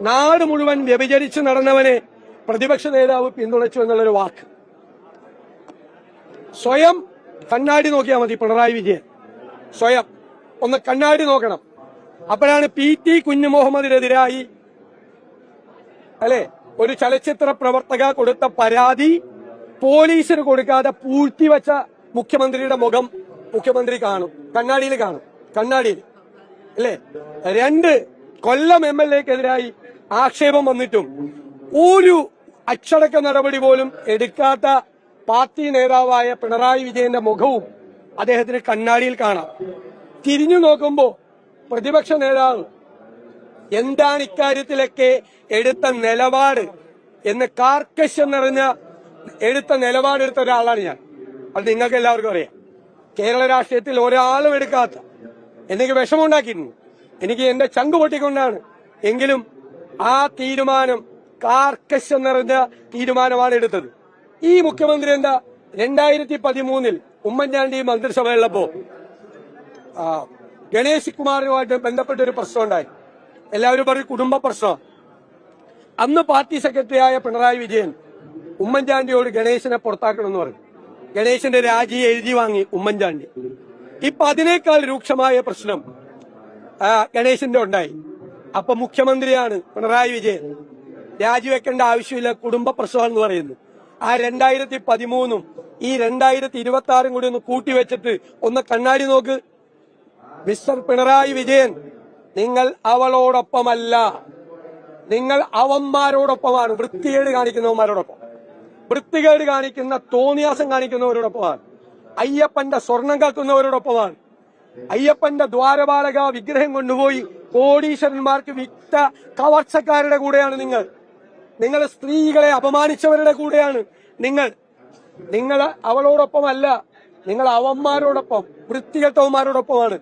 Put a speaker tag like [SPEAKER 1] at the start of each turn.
[SPEAKER 1] നാട് മുഴുവൻ വ്യഭിചരിച്ചു നടന്നവനെ പ്രതിപക്ഷ നേതാവ് പിന്തുണച്ചു എന്നുള്ളൊരു വാക്ക്. സ്വയം കണ്ണാടി നോക്കിയാൽ മതി. പിണറായി വിജയൻ സ്വയം ഒന്ന് കണ്ണാടി നോക്കണം. അപ്പോഴാണ് PT കുഞ്ഞുമുഹമ്മദിനെതിരായി ഒരു ചലച്ചിത്ര പ്രവർത്തക കൊടുത്ത പരാതി പോലീസിന് കൊടുക്കാതെ പൂഴ്ത്തിവെച്ച മുഖ്യമന്ത്രിയുടെ മുഖം മുഖ്യമന്ത്രി കാണും, കണ്ണാടിയിൽ കാണും. കണ്ണാടിയിൽ 2 കൊല്ലം MLAക്കെതിരായി ആക്ഷേപം വന്നിട്ടും ഒരു അച്ചടക്ക നടപടി പോലും എടുക്കാത്ത പാർട്ടി നേതാവായ പിണറായി വിജയന്റെ മുഖവും അദ്ദേഹത്തിന് കണ്ണാടിയിൽ കാണാം. തിരിഞ്ഞു നോക്കുമ്പോ പ്രതിപക്ഷ നേതാവ് എന്താണ് ഇക്കാര്യത്തിലൊക്കെ എടുത്ത നിലപാട് എന്ന് കാർക്കശ്യം നിറഞ്ഞ നിലപാടെടുത്ത ഒരാളാണ് ഞാൻ. അത് നിങ്ങൾക്ക് എല്ലാവർക്കും അറിയാം. കേരള രാഷ്ട്രീയത്തിൽ ഒരാളും എടുക്കാത്ത, എനിക്ക് വിഷമമുണ്ടാക്കിയിരുന്നു, എനിക്ക് എന്റെ ചങ്ക് പൊട്ടിക്കൊണ്ടാണ്. എങ്കിലും ആ തീരുമാനം കാർക്കശ്യം നിറഞ്ഞ തീരുമാനമാണ് എടുത്തത്. ഈ മുഖ്യമന്ത്രി എന്താ 2013 ഉമ്മൻചാണ്ടി മന്ത്രിസഭയുള്ളപ്പോ ഗണേഷ് കുമാറുമായിട്ട് ബന്ധപ്പെട്ട ഒരു പ്രശ്നം ഉണ്ടായി. എല്ലാവരും പറയും കുടുംബ പ്രശ്നം. അന്ന് പാർട്ടി സെക്രട്ടറിയായ പിണറായി വിജയൻ ഉമ്മൻചാണ്ടിയോട് ഗണേശനെ പുറത്താക്കണമെന്ന് പറഞ്ഞു. ഗണേശന്റെ രാജി എഴുതി വാങ്ങി ഉമ്മൻചാണ്ടി. ഇപ്പൊ അതിനേക്കാൾ രൂക്ഷമായ പ്രശ്നം ഗണേശന്റെ ഉണ്ടായി. അപ്പൊ മുഖ്യമന്ത്രിയാണ് പിണറായി വിജയൻ. രാജിവെക്കേണ്ട ആവശ്യമില്ല, കുടുംബ പ്രശ്നമാണെന്ന് പറയുന്നു. ആ 2013 ഈ 2026 കൂടി ഒന്ന് കൂട്ടിവെച്ചിട്ട് ഒന്ന് കണ്ണാടി നോക്ക്. മിസ്റ്റർ പിണറായി വിജയൻ, നിങ്ങൾ അവളോടൊപ്പമല്ല, നിങ്ങൾ അവന്മാരോടൊപ്പമാണ്. വൃത്തികേട് കാണിക്കുന്നവന്മാരോടൊപ്പം, വൃത്തികേട് കാണിക്കുന്ന തോന്നിയാസം കാണിക്കുന്നവരോടൊപ്പമാണ്. അയ്യപ്പന്റെ സ്വർണം കാക്കുന്നവരോടൊപ്പമാണ്. അയ്യപ്പന്റെ ദ്വാരപാലക വിഗ്രഹം കൊണ്ടുപോയി കോടീശ്വരന്മാർക്ക് വിറ്റ കവർച്ചക്കാരുടെ കൂടെയാണ് നിങ്ങൾ. നിങ്ങൾ സ്ത്രീകളെ അപമാനിച്ചവരുടെ കൂടെയാണ് നിങ്ങൾ. നിങ്ങൾ അവളോടൊപ്പമല്ല, നിങ്ങൾ അവന്മാരോടൊപ്പം, വൃത്തികെട്ടവന്മാരോടൊപ്പമാണ്.